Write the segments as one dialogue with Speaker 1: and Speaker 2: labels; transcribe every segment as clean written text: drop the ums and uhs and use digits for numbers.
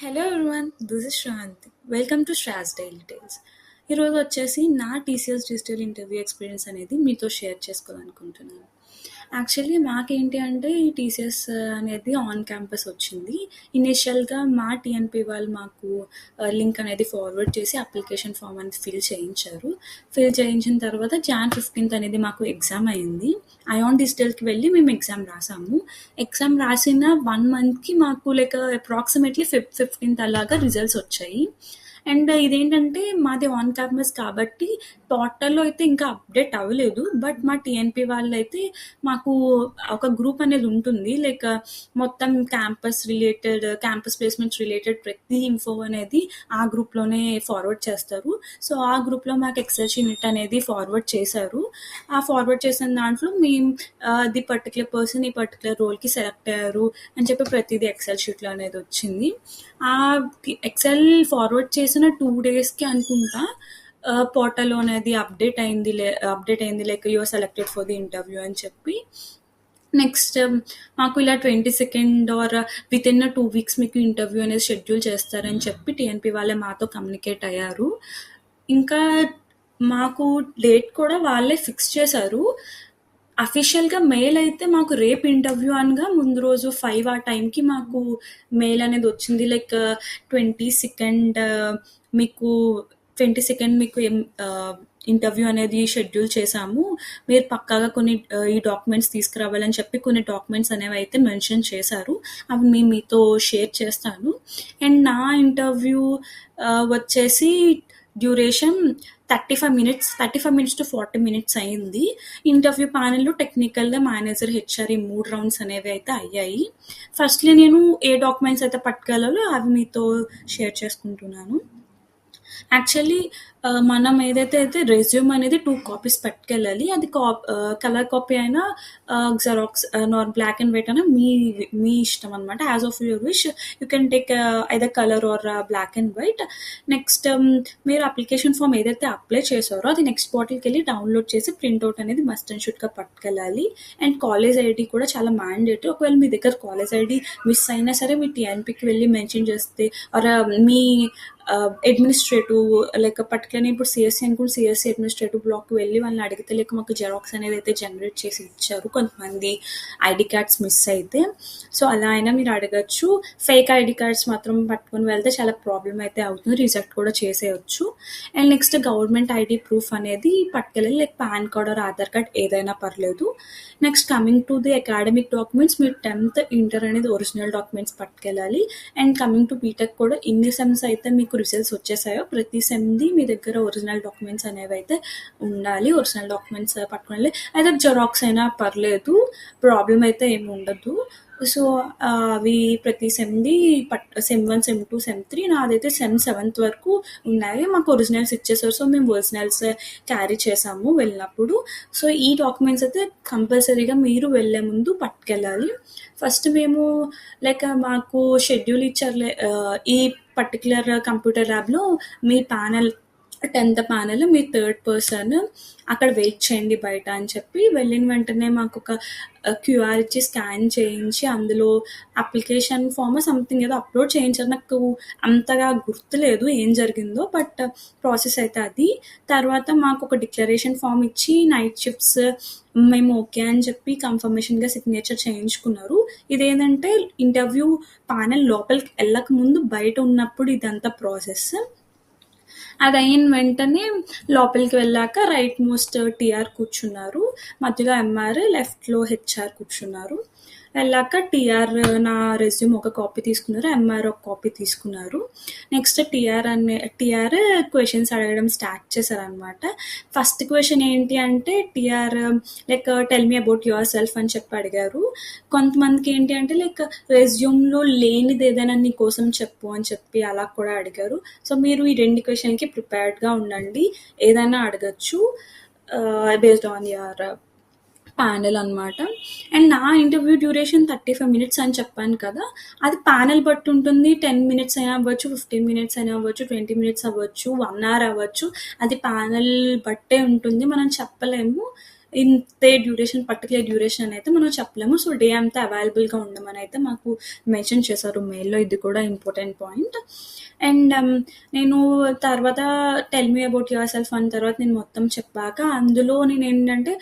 Speaker 1: Hello everyone, this is Shravanthi. Welcome to Shra's daily tales. ఈరోజు వచ్చేసి నా టీసీఎస్ డిజిటల్ ఇంటర్వ్యూ ఎక్స్పీరియన్స్ అనేది మీతో షేర్ చేసుకోవాలనుకుంటున్నాను. యాక్చువల్లీ మాకేంటి అంటే ఈ టీసీఎస్ అనేది ఆన్ క్యాంపస్ వచ్చింది. ఇనిషియల్గా మా టీఎన్పీ వాళ్ళు మాకు లింక్ అనేది ఫార్వర్డ్ చేసి అప్లికేషన్ ఫామ్ అనేది ఫిల్ చేయించారు. ఫిల్ చేయించిన తర్వాత Jan 15th అనేది మాకు ఎగ్జామ్ అయింది. ఐఆన్ డిజిటల్కి వెళ్ళి మేము ఎగ్జామ్ రాసాము. ఎగ్జామ్ రాసిన 1 monthకి మాకు అప్రాక్సిమేట్లీ 15th అలాగా రిజల్ట్స్ వచ్చాయి. అండ్ ఇదేంటంటే మాది ఆన్ క్యాంపస్ కాబట్టి పోర్టల్లో అయితే ఇంకా అప్డేట్ అవ్వలేదు. బట్ మా టీఎన్పీ వాళ్ళైతే మాకు ఒక గ్రూప్ అనేది ఉంటుంది. మొత్తం క్యాంపస్ ప్లేస్మెంట్స్ రిలేటెడ్ ప్రతి ఇన్ఫో అనేది ఆ గ్రూప్లోనే ఫార్వర్డ్ చేస్తారు. సో ఆ గ్రూప్లో మాకు ఎక్సెల్ షీట్ అనేది ఫార్వర్డ్ చేశారు. ఆ ఫార్వర్డ్ చేసిన దాంట్లో మేము ది పర్టికులర్ పర్సన్ ఈ పర్టికులర్ రోల్కి సెలెక్ట్ అయ్యారు అని చెప్పి ప్రతిదీ ఎక్సెల్ షీట్లో అనేది వచ్చింది. ఆ ఎక్సెల్ ఫార్వర్డ్ చేసిన 2 daysకి అనుకుంటా పోర్టల్లో అనేది అప్డేట్ అయింది you are selected for the interview అని చెప్పి. నెక్స్ట్ మాకు ఇలా 22nd or within 2 weeks మీకు ఇంటర్వ్యూ అనేది షెడ్యూల్ చేస్తారని చెప్పి టీఎన్పీ వాళ్ళే మాతో కమ్యూనికేట్ అయ్యారు. ఇంకా మాకు డేట్ కూడా వాళ్ళే ఫిక్స్ చేశారు. అఫీషియల్గా మెయిల్ అయితే మాకు రేపు ఇంటర్వ్యూ అనగా ముందు రోజు 5 ఆ టైంకి మాకు మెయిల్ అనేది వచ్చింది. 22nd మీకు 22nd మీకు ఇంటర్వ్యూ అనేది షెడ్యూల్ చేశాము. మీరు పక్కాగా కొన్ని ఈ డాక్యుమెంట్స్ తీసుకురావాలని చెప్పి కొన్ని డాక్యుమెంట్స్ అనేవి అయితే మెన్షన్ చేశారు. అవి మేము మీతో షేర్ చేస్తాను. అండ్ నా ఇంటర్వ్యూ వచ్చేసి డ్యూరేషన్ 35 minutes to 40 minutes అయింది. ఇంటర్వ్యూ ప్యానెల్లో టెక్నికల్గా మేనేజర్, హెచ్ఆర్ ఈ 3 rounds అనేవి అయితే అయ్యాయి. ఫస్ట్లీ నేను ఏ డాక్యుమెంట్స్ అయితే పట్టుకెళ్ళాలో అవి మీతో షేర్ చేసుకుంటున్నాను. యాక్చువల్లీ మనం ఏదైతే రెజ్యూమ్ అనేది 2 copies పట్టుకెళ్ళాలి. అది కలర్ కాపీ అయినా xerox nor black and white అయినా మీ ఇష్టం అనమాట. As of your wish you can take either colour or black and white. Next మీరు అప్లికేషన్ ఫామ్ ఏదైతే అప్లై చేశారో అది నెక్స్ట్ పోర్టల్కి వెళ్ళి డౌన్లోడ్ చేసి ప్రింట్అవుట్ అనేది మస్ట్ అండ్ షుడ్గా పట్టుకెళ్ళాలి. అండ్ కాలేజ్ ఐడి కూడా చాలా మ్యాండేటరీ. ఒకవేళ మీ దగ్గర కాలేజ్ ఐడి మిస్ అయినా సరే మీ టీఎన్పీకి వెళ్ళి మెన్షన్ చేస్తే ఆర్ మీ అడ్మినిస్ట్రేటివ్ పర్టికులర్గా ఇప్పుడు సిఎస్సి అనుకుంటే సిఎస్సి అడ్మినిస్ట్రేటివ్ బ్లాక్కి వెళ్ళి వాళ్ళని అడిగితే మాకు జెరాక్స్ అనేది అయితే జనరేట్ చేసి ఇచ్చారు కొంతమంది ఐడి కార్డ్స్ మిస్ అయితే. సో అలా అయినా మీరు అడగచ్చు. ఫేక్ ఐడి కార్డ్స్ మాత్రం పట్టుకొని వెళ్తే చాలా ప్రాబ్లం అయితే అవుతుంది, రిజెక్ట్ కూడా చేసేయచ్చు. And next government ID proof అనేది పట్టుకెళ్ళాలి. PAN card or Aadhaar card ఏదైనా పర్లేదు. Next coming to the academic documents, మీరు 10th ఇంటర్ అనేది ఒరిజినల్ డాక్యుమెంట్స్ పట్టుకెళ్ళాలి. అండ్ కమింగ్ టు బీటెక్ కూడా ఇన్ని సెమ్స్ అయితే మీకు రిజల్ట్స్ వచ్చేసాయో ప్రతి సెమ్ది మీ దగ్గర ఒరిజినల్ డాక్యుమెంట్స్ అనేవి అయితే ఉండాలి. ఒరిజినల్ డాక్యుమెంట్స్ పట్టుకోవాలి. అయితే జెరాక్స్ అయినా పర్లేదు, ప్రాబ్లం అయితే ఏమి ఉండదు. సో అవి ప్రతి సెమ్ది సెమ్ 1, సెమ్ 2, సెమ్ 3 నాదైతే సెమ్ 7th వరకు ఉన్నాయి. మాకు ఒరిజినల్స్ ఇచ్చేసారు. సో మేము ఒరిజినల్స్ క్యారీ చేసాము వెళ్ళినప్పుడు. సో ఈ డాక్యుమెంట్స్ అయితే కంపల్సరీగా మీరు వెళ్ళే ముందు పట్టుకెళ్ళాలి. ఫస్ట్ మేము మాకు షెడ్యూల్ ఇచ్చారు. ఈ పర్టికులర్ కంప్యూటర్ ల్యాబ్లో మీ ప్యానెల్ 10th ప్యానెల్ మీ 3rd person అక్కడ వెయిట్ చేయండి బయట అని చెప్పి వెళ్ళిన వెంటనే మాకు ఒక క్యూఆర్ ఇచ్చి స్కాన్ చేయించి అందులో అప్లికేషన్ ఫామ్ సంథింగ్ ఏదో అప్లోడ్ చేయించారు. నాకు అంతగా గుర్తులేదు ఏం జరిగిందో, బట్ ప్రాసెస్ అయితే అది. తర్వాత మాకు ఒక డిక్లరేషన్ ఫామ్ ఇచ్చి నైట్ షిఫ్ట్స్ మేము ఓకే అని చెప్పి కన్ఫర్మేషన్గా సిగ్నేచర్ చేయించుకున్నారు. ఇదేంటంటే ఇంటర్వ్యూ ప్యానెల్ లోపలికి వెళ్ళక ముందు బయట ఉన్నప్పుడు ఇదంతా ప్రాసెస్. అది అయిన వెంటనే లోపలికి వెళ్ళాక రైట్ మోస్ట్ టీఆర్ కూర్చున్నారు, మధ్యలో ఎంఆర్, లెఫ్ట్లో హెచ్ఆర్ కూర్చున్నారు. వెళ్ళాక టీఆర్ నా రెజ్యూమ్ ఒక కాపీ తీసుకున్నారు, ఎంఆర్ ఒక కాపీ తీసుకున్నారు. నెక్స్ట్ టీఆర్ క్వశ్చన్స్ అడగడం స్టార్ట్ చేశారనమాట. ఫస్ట్ క్వశ్చన్ ఏంటి అంటే TR tell me about yourself అని చెప్పి అడిగారు. కొంతమందికి ఏంటి అంటే రెజ్యూమ్లో లేనిది ఏదైనా నీ కోసం చెప్పు అని చెప్పి అలా కూడా అడిగారు. సో మీరు ఈ 2 క్వశ్చన్కి ప్రిపేర్డ్గా ఉండండి, ఏదైనా అడగచ్చు బేస్డ్ ఆన్ యువర్ ప్యానెల్ అనమాట. అండ్ నా ఇంటర్వ్యూ డ్యూరేషన్ 35 minutes అని చెప్పాను కదా, అది ప్యానెల్ బట్టి ఉంటుంది. 10 minutes అయినా అవ్వచ్చు, 15 minutes అయినా అవ్వచ్చు, 20 minutes అవ్వచ్చు, 1 hour అవ్వచ్చు. అది ప్యానెల్ బట్టే ఉంటుంది, మనం చెప్పలేము. ఇంతే డ్యూరేషన్, పర్టికులర్ డ్యూరేషన్ అని అయితే మనం చెప్పలేము. సో డే అంతా అవైలబుల్గా ఉండమని అయితే మాకు మెన్షన్ చేశారు మెయిల్లో. ఇది కూడా ఇంపార్టెంట్ పాయింట్. అండ్ నేను తర్వాత tell me about your self అన్న తర్వాత నేను మొత్తం చెప్పాక అందులో ఏంటంటే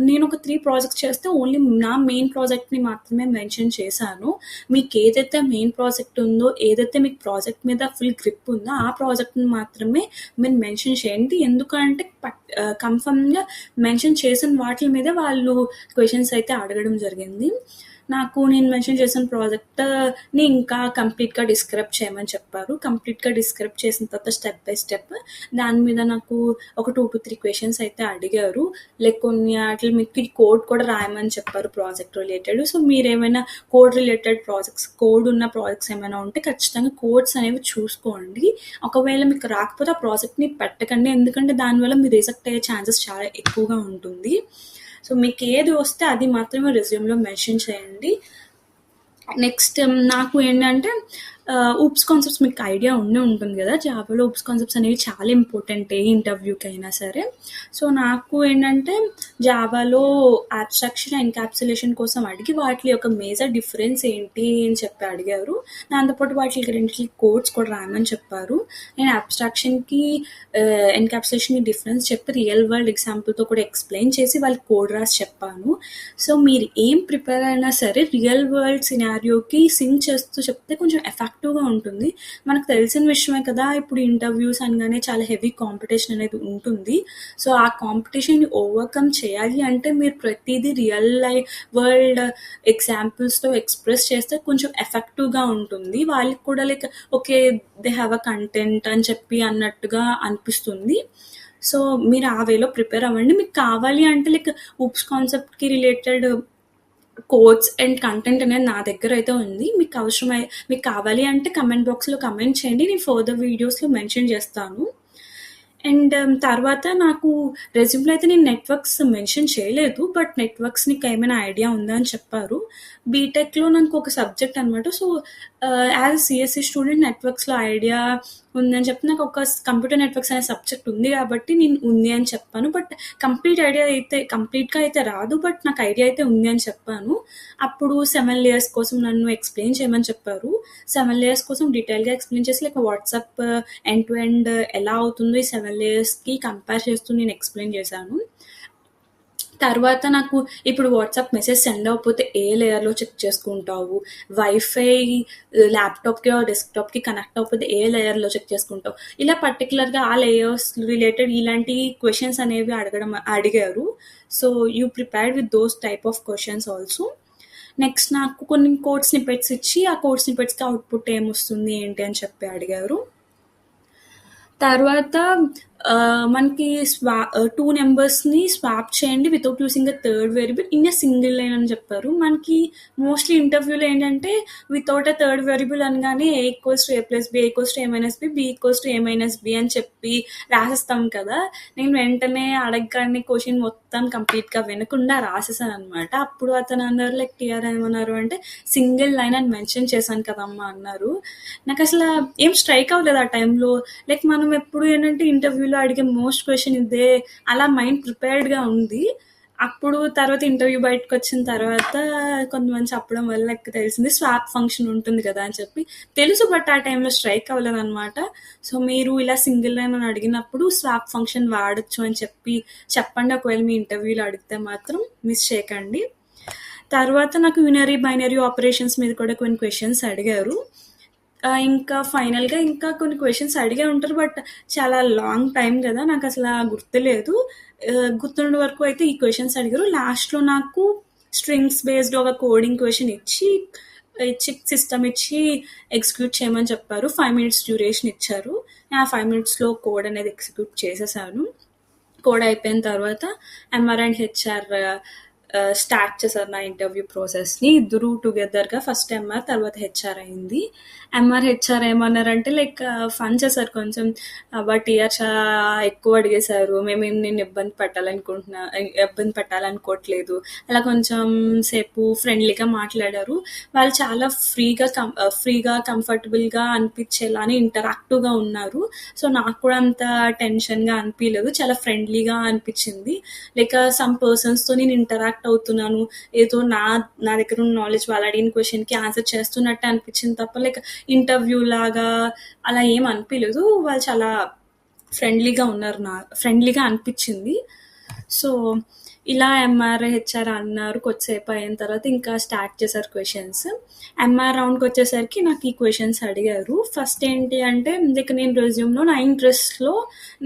Speaker 1: నేను ఒక 3 ప్రాజెక్ట్స్ చేస్తే ఓన్లీ నా మెయిన్ ప్రాజెక్ట్ని మాత్రమే మెన్షన్ చేశాను. మీకు ఏదైతే మెయిన్ ప్రాజెక్ట్ ఉందో, ఏదైతే మీకు ప్రాజెక్ట్ మీద ఫుల్ గ్రిప్ ఉందో ఆ ప్రాజెక్ట్ని మాత్రమే మీరు మెన్షన్ చేయండి. ఎందుకంటే కన్ఫర్మ్గా మెన్షన్ చేసిన వాటి మీద వాళ్ళు క్వశ్చన్స్ అయితే అడగడం జరిగింది. నేను మెన్షన్ చేసిన ప్రాజెక్ట్ని ఇంకా కంప్లీట్గా డిస్క్రైబ్ చేయమని చెప్పారు. కంప్లీట్గా డిస్క్రైబ్ చేసిన తర్వాత స్టెప్ బై స్టెప్ దాని మీద నాకు ఒక 2 to 3 క్వశ్చన్స్ అయితే అడిగారు. కొన్ని వాటిలో మీకు కోడ్ కూడా రాయమని చెప్పారు ప్రాజెక్ట్ రిలేటెడ్. సో మీరు ఏమైనా కోడ్ రిలేటెడ్ ప్రాజెక్ట్స్, కోడ్ ఉన్న ప్రాజెక్ట్స్ ఏమైనా ఉంటే ఖచ్చితంగా కోడ్స్ అనేవి చూసుకోండి. ఒకవేళ మీకు రాకపోతే ఆ ప్రాజెక్ట్ని పెట్టకండి, ఎందుకంటే దానివల్ల మీరు రిజెక్ట్ అయ్యే ఛాన్సెస్ చాలా ఎక్కువగా ఉంటుంది. సో మీకు ఏది వస్తే అది మాత్రమే రెజ్యూమ్లో మెన్షన్ చేయండి. నెక్స్ట్ నాకు ఏంటంటే ఊప్స్ కాన్సెప్ట్స్ మీకు ఐడియా ఉంటుంది కదా, జావాలో ఊప్స్ కాన్సెప్ట్స్ అనేవి చాలా ఇంపార్టెంట్ ఏ ఇంటర్వ్యూకి అయినా సరే. సో నాకు ఏంటంటే జావాలో అబ్స్ట్రాక్షన్, ఎన్క్యాప్సులేషన్ కోసం అడిగి వాటి యొక్క మేజర్ డిఫరెన్స్ ఏంటి అని చెప్పి అడిగారు. దాంతోపాటు వాటికి రెండింటికి కోడ్స్ కూడా రాయమని చెప్పారు. నేను అబ్స్ట్రాక్షన్కి, ఎన్క్యాప్సులేషన్కి డిఫరెన్స్ చెప్పి రియల్ వరల్డ్ ఎగ్జాంపుల్తో కూడా ఎక్స్ప్లెయిన్ చేసి వాళ్ళకి కోడ్ రాసి చెప్పాను. సో మీరు ఏం ప్రిపేర్ అయినా సరే రియల్ వరల్డ్ సినారియోకి సింక్ చేస్తూ చెప్తే కొంచెం ఎఫెక్టివ్గా ఉంటుంది. మనకు తెలిసిన విషయమే కదా, ఇప్పుడు ఇంటర్వ్యూస్ అనగానే చాలా హెవీ కాంపిటీషన్ అనేది ఉంటుంది. సో ఆ కాంపిటీషన్ని ఓవర్కమ్ చేయాలి అంటే మీరు ప్రతిదీ రియల్ వరల్డ్ ఎగ్జాంపుల్స్తో ఎక్స్ప్రెస్ చేస్తే కొంచెం ఎఫెక్టివ్గా ఉంటుంది. వాళ్ళకి కూడా okay they have a content అని చెప్పి అన్నట్టుగా అనిపిస్తుంది. సో మీరు ఆ వేలో ప్రిపేర్ అవ్వండి. మీకు కావాలి అంటే ఊప్స్ కాన్సెప్ట్కి రిలేటెడ్ కోడ్స్ అండ్ కంటెంట్ అనేది నా దగ్గర అయితే ఉంది. మీకు కావాలి అంటే కమెంట్ బాక్స్లో కమెంట్ చేయండి, నేను ఫర్దర్ వీడియోస్లో మెన్షన్ చేస్తాను. అండ్ తర్వాత నాకు రెజ్యూమ్లో అయితే నేను నెట్వర్క్స్ మెన్షన్ చేయలేదు, బట్ నెట్వర్క్స్ నీకు ఏమైనా ఐడియా ఉందా అని చెప్పారు. బీటెక్లో నాకు ఒక సబ్జెక్ట్ అనమాట. సో యాజ్ సిఎస్సి స్టూడెంట్ నెట్వర్క్స్లో ఐడియా ఉందని చెప్పి నాకు ఒక కంప్యూటర్ నెట్వర్క్స్ అనే సబ్జెక్ట్ ఉంది కాబట్టి నేను ఉంది అని చెప్పాను. బట్ కంప్లీట్గా అయితే రాదు, బట్ నాకు ఐడియా అయితే ఉంది అని చెప్పాను. అప్పుడు 7 layers కోసం నన్ను ఎక్స్ప్లెయిన్ చేయమని చెప్పారు. 7 layers కోసం డీటెయిల్గా ఎక్స్ప్లెయిన్ చేసి వాట్సాప్ ఎండ్ టు ఎండ్ ఎలా అవుతుందో ఈ 7 layersకి కంపేర్ చేస్తూ నేను ఎక్స్ప్లెయిన్ చేశాను. తర్వాత నాకు ఇప్పుడు వాట్సాప్ మెసేజ్ సెండ్ అవ్వకపోతే ఏ లేయర్లో చెక్ చేసుకుంటావు, వైఫై ల్యాప్టాప్కి డెస్క్టాప్కి కనెక్ట్ అవ్వకపోతే ఏ లేయర్లో చెక్ చేసుకుంటావు, ఇలా పర్టికులర్గా ఆ లేయర్స్ రిలేటెడ్ ఇలాంటి క్వశ్చన్స్ అనేవి అడిగారు. So you prepared with those type of questions also. Next నాకు కొన్ని కోడ్ స్నిపెట్స్ ఇచ్చి ఆ కోడ్ స్నిపెట్స్కి అవుట్పుట్ ఏమొస్తుంది ఏంటి అని చెప్పి అడిగారు. తర్వాత మనకి 2 నెంబర్స్ని స్వాప్ చేయండి without using a third variable in a single line అని చెప్పారు. మనకి మోస్ట్లీ ఇంటర్వ్యూలో ఏంటంటే వితౌట్ అ థర్డ్ వేరియబుల్ అనగానే A = A + B, A = A - B, B = A - B అని చెప్పి రాసేస్తాం కదా. నేను వెంటనే అడగగానే క్వశ్చన్ మొత్తం కంప్లీట్గా వినకుండా రాసేసాను అనమాట. అప్పుడు అతను అన్నారు టీఆర్ ఏమన్నారు అంటే సింగిల్ లైన్ అని మెన్షన్ చేశాను కదమ్మా అన్నారు. నాకు అసలు ఏం స్ట్రైక్ అవ్వలేదు ఆ టైంలో. మనం ఎప్పుడు ఏంటంటే ఇంటర్వ్యూలో అడిగే మోస్ట్ క్వశ్చన్ ఇదే, అలా మైండ్ ప్రిపేర్డ్గా ఉంది. అప్పుడు తర్వాత ఇంటర్వ్యూ బయటకు వచ్చిన తర్వాత కొంతమంది చెప్పడం వల్ల తెలిసింది స్వాప్ ఫంక్షన్ ఉంటుంది కదా అని చెప్పి తెలుసు, బట్ ఆ టైంలో స్ట్రైక్ అవ్వలేదు అనమాట. సో మీరు ఇలా సింగిల్ లైన్ అని అడిగినప్పుడు స్వాప్ ఫంక్షన్ వాడచ్చు అని చెప్పండి. ఒకవేళ మీ ఇంటర్వ్యూలో అడిగితే మాత్రం మిస్ చేయకండి. తర్వాత నాకు యూనరీ బైనరీ ఆపరేషన్స్ మీద కూడా కొన్ని క్వశ్చన్స్ అడిగారు. ఇంకా ఫైనల్గా ఇంకా కొన్ని క్వశ్చన్స్ అడిగే ఉంటారు, బట్ చాలా లాంగ్ టైం కదా, నాకు అసలు గుర్తులేదు. గుర్తుండే వరకు అయితే ఈ క్వశ్చన్స్ అడిగారు. లాస్ట్లో నాకు స్ట్రింగ్స్ బేస్డ్ ఒక కోడింగ్ క్వశ్చన్ ఇచ్చి సిస్టమ్ ఇచ్చి ఎగ్జిక్యూట్ చేయమని చెప్పారు. 5 minutes డ్యూరేషన్ ఇచ్చారు. ఆ 5 minutesలో కోడ్ అనేది ఎగ్జిక్యూట్ చేసేసాను. కోడ్ అయిపోయిన తర్వాత MR అండ్ HR స్టార్ట్ చేశారు నా ఇంటర్వ్యూ ప్రాసెస్ని. ఇద్దరు టుగెదర్గా ఫస్ట్ ఎంఆర్ తర్వాత హెచ్ఆర్ అయింది. ఎంఆర్ హెచ్ఆర్ ఏమన్నారంటే లైక్ ఫన్ చేశారు కొంచెం, బట్ ఇయర్ ఎక్కువ అడిగేశారు, మేము నేను ఇబ్బంది పెట్టాలనుకోవట్లేదు, అలా కొంచెం సేపు ఫ్రెండ్లీగా మాట్లాడారు. వాళ్ళు చాలా ఫ్రీగా కంఫర్టబుల్గా అనిపించేలానే ఇంటరాక్టివ్గా ఉన్నారు. సో నాకు కూడా అంత టెన్షన్గా అనిపించలేదు, చాలా ఫ్రెండ్లీగా అనిపించింది. లైక్ సమ్ పర్సన్స్తో నేను ఇంటరాక్ట్ అవుతున్నాను, ఏదో నా దగ్గర ఉన్న నాలెడ్జ్ వాళ్ళు అడిగిన క్వశ్చన్కి ఆన్సర్ చేస్తున్నట్టు అనిపించింది తప్ప లైక్ ఇంటర్వ్యూ లాగా అలా ఏం అనిపించలేదు. వాళ్ళు చాలా ఫ్రెండ్లీగా అనిపించింది. సో ఇలా ఎంఆర్ హెచ్ఆర్ అన్నారు. కొద్దిసేపు అయిన తర్వాత ఇంకా స్టార్ట్ చేశారు క్వశ్చన్స్. ఎంఆర్ రౌండ్కి వచ్చేసరికి నాకు ఈ క్వశ్చన్స్ అడిగారు. ఫస్ట్ ఏంటి అంటే లైక్ నేను రెజ్యూమ్లో నా ఇంట్రెస్ట్లో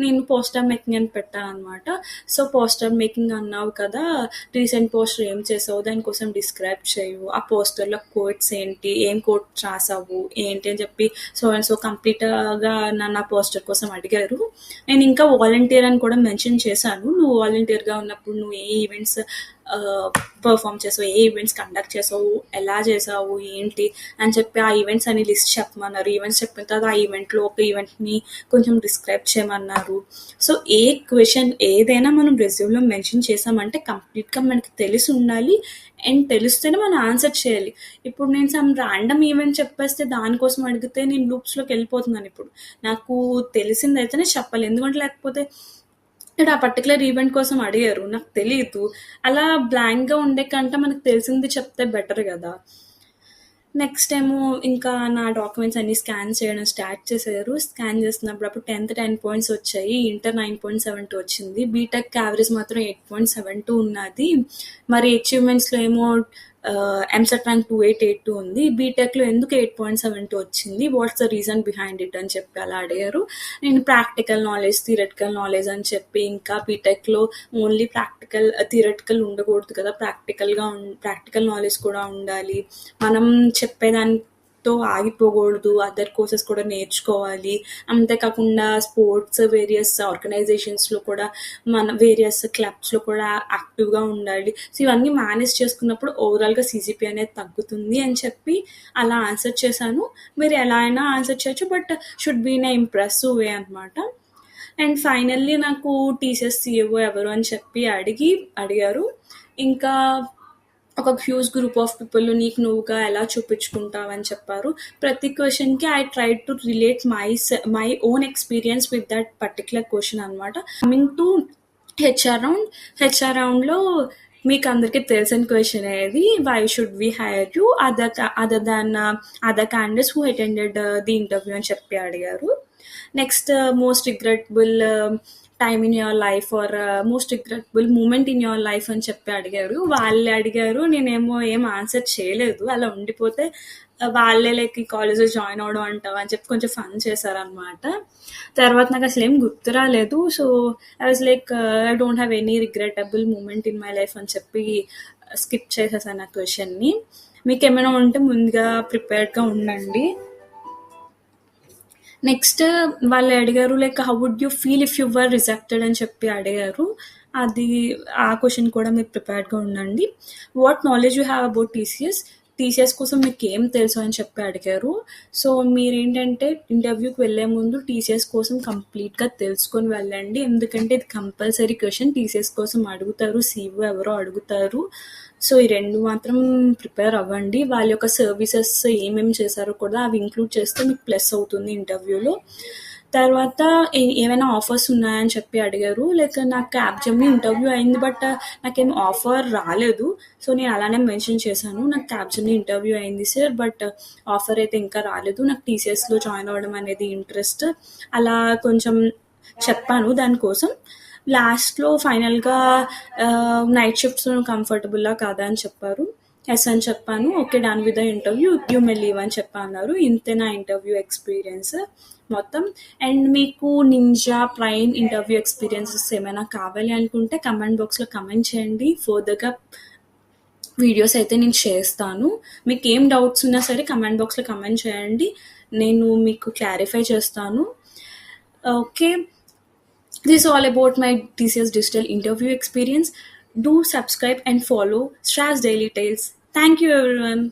Speaker 1: నేను పోస్టర్ మేకింగ్ అని పెట్టాను అనమాట. సో పోస్టర్ మేకింగ్ అన్నావు కదా, రీసెంట్ పోస్టర్ ఏం చేసావు, దానికోసం డిస్క్రైబ్ చేయు, ఆ పోస్టర్లో కోట్స్ ఏంటి, ఏం కోట్ రాసావు ఏంటి అని చెప్పి సో కంప్లీట్గా నా పోస్టర్ కోసం అడిగారు. నేను ఇంకా వాలంటీర్ అని కూడా మెన్షన్ చేశాను. నువ్వు వాలంటీర్గా ఉన్నప్పుడు నువ్వు ఏ ఈవెంట్స్ పర్ఫామ్ చేసావు, ఏ ఈవెంట్స్ కండక్ట్ చేసావు, ఎలా చేసావు ఏంటి అని చెప్పి ఆ ఈవెంట్స్ అని లిస్ట్ చెప్పమన్నారు. ఈవెంట్స్ చెప్పిన తర్వాత ఆ ఈవెంట్లో ఒక ఈవెంట్ని కొంచెం డిస్క్రైబ్ చేయమన్నారు. సో ఏ క్వశ్చన్ ఏదైనా మనం రెజ్యూమ్లో మెన్షన్ చేసామంటే కంప్లీట్గా మనకి తెలిసి ఉండాలి అండ్ తెలిస్తేనే మనం ఆన్సర్ చేయాలి. ఇప్పుడు నేను సమ్ ర్యాండమ్ ఈవెంట్ చెప్పేస్తే దానికోసం అడిగితే నేను లూప్స్లోకి వెళ్ళిపోతున్నాను. ఇప్పుడు నాకు తెలిసిందైతేనే చెప్పాలి, ఎందుకంటే లేకపోతే ఇక్కడ ఆ పర్టికులర్ ఈవెంట్ కోసం అడిగారు, నాకు తెలియదు, అలా బ్లాంక్గా ఉండే కంటే మనకు తెలిసింది చెప్తే బెటర్ కదా. నెక్స్ట్ ఏమో ఇంకా నా డాక్యుమెంట్స్ అన్ని స్కాన్ చేయడం స్టార్ట్ చేశారు. స్కాన్ చేస్తున్నప్పుడు అప్పుడు 10th 10 పాయింట్స్ వచ్చాయి, ఇంటర్ 9.72 వచ్చింది, బీటెక్ యావరేజ్ మాత్రం 8.72 ఉన్నది. మరి అచీవ్మెంట్స్లో ఏమో ఎంసెట్ ర్యాంక్ 2882 ఉంది. బీటెక్లో ఎందుకు 8.72 వచ్చింది, what's the reason behind it అని చెప్పి అలా అడిగారు. నేను ప్రాక్టికల్ నాలెడ్జ్, థియరటికల్ నాలెడ్జ్ అని చెప్పి, ఇంకా బీటెక్లో ఓన్లీ థియరటికల్ ఉండకూడదు కదా, ప్రాక్టికల్ నాలెడ్జ్ కూడా ఉండాలి, మనం చెప్పేదానితో ఆగిపోకూడదు, అదర్ కోర్సెస్ కూడా నేర్చుకోవాలి, అంతేకాకుండా స్పోర్ట్స్ వేరియస్ ఆర్గనైజేషన్స్లో కూడా వేరియస్ క్లబ్స్లో కూడా యాక్టివ్గా ఉండాలి. సో ఇవన్నీ మేనేజ్ చేసుకున్నప్పుడు ఓవరాల్గా సీజీపీ అనేది తగ్గుతుంది అని చెప్పి అలా ఆన్సర్ చేశాను. మీరు ఎలా అయినా ఆన్సర్ చేయొచ్చు, but should be in a impressive way అనమాట. అండ్ ఫైనల్లీ నాకు టీసీఎస్ సిఇఓ ఎవరు అని చెప్పి అడిగారు. ఇంకా ఒక హ్యూజ్ గ్రూప్ ఆఫ్ పీపుల్ నీకు నువ్వుగా ఎలా చూపించుకుంటావు అని చెప్పారు. ప్రతి క్వశ్చన్కి I try to relate my own experience with that particular question అనమాట. కమింగ్ టు హెచ్ఆర్ రౌండ్లో మీకు అందరికీ తెలిసిన క్వశ్చన్ అనేది, why should we hire you other than other candidates who attended the interview అని చెప్పి అడిగారు. Next most regrettable time in your life or most regrettable moment in your life అని చెప్పి అడిగారు. వాళ్ళు అడిగారు, నేనేమో ఏం ఆన్సర్ చేయలేదు, అలా ఉండిపోతే వాళ్ళే లైక్ ఈ కాలేజ్లో జాయిన్ అవడం అంటావు అని చెప్పి కొంచెం ఫన్ చేశారనమాట. తర్వాత నాకు అసలు ఏం గుర్తు రాలేదు. So I was like I don't have any regrettable moment in my life అని చెప్పి స్కిప్ చేసేసాను ఆ క్వశ్చన్ని. మీకు ఏమైనా ఉంటే ముందుగా ప్రిపేర్డ్గా ఉండండి. నెక్స్ట్ వాళ్ళు అడిగారు like how would you feel if you were rejected అని చెప్పి అడిగారు. ఆ క్వశ్చన్ కూడా మీరు ప్రిపేర్డ్గా ఉండండి. What knowledge you have about TCS కోసం మీకు ఏం తెలుసు అని చెప్పి అడిగారు. సో మీరేంటంటే ఇంటర్వ్యూకి వెళ్ళే ముందు టీసీఎస్ కోసం కంప్లీట్గా తెలుసుకొని వెళ్ళండి, ఎందుకంటే ఇది కంపల్సరీ క్వశ్చన్, టీసీఎస్ కోసం అడుగుతారు, సీఈఓ ఎవరో అడుగుతారు. సో ఈ రెండు మాత్రం ప్రిపేర్ అవ్వండి. వాళ్ళ యొక్క సర్వీసెస్ ఏమేమి చేశారో కూడా అవి ఇంక్లూడ్ చేస్తే మీకు ప్లస్ అవుతుంది ఇంటర్వ్యూలో. తర్వాత ఏమైనా ఆఫర్స్ ఉన్నాయని చెప్పి అడిగారు. లైక్ నాకు క్యాప్జెమ్ని ఇంటర్వ్యూ అయింది, బట్ నాకేం ఆఫర్ రాలేదు. సో నేను అలానే మెన్షన్ చేశాను, నాకు క్యాప్జెమ్ని ఇంటర్వ్యూ అయింది సార్, బట్ ఆఫర్ అయితే ఇంకా రాలేదు, నాకు టీసీఎస్లో జాయిన్ అవ్వడం అనేది ఇంట్రెస్ట్, అలా కొంచెం చెప్పాను. దానికోసం లాస్ట్లో ఫైనల్గా నైట్ షిఫ్ట్స్ కంఫర్టబుల్లా కాదా అని చెప్పారు. ఎస్ అని చెప్పాను. Okay done with the interview, you may leave అని చెప్పన్నారు. ఇంతే నా ఇంటర్వ్యూ ఎక్స్పీరియన్స్ మొత్తం. అండ్ మీకు నింజా ప్రైమ్ ఇంటర్వ్యూ ఎక్స్పీరియన్సెస్ ఏమైనా కావాలి అనుకుంటే కమెంట్ బాక్స్లో కమెంట్ చేయండి. ఫర్దర్గా వీడియోస్ అయితే నేను చేస్తాను. మీకు ఏం డౌట్స్ ఉన్నా సరే కమెంట్ బాక్స్లో కమెంట్ చేయండి, నేను మీకు క్లారిఫై చేస్తాను. Okay, this is all about my TCS digital interview experience. Do subscribe and follow Stra's Daily Tales. Thank you, everyone.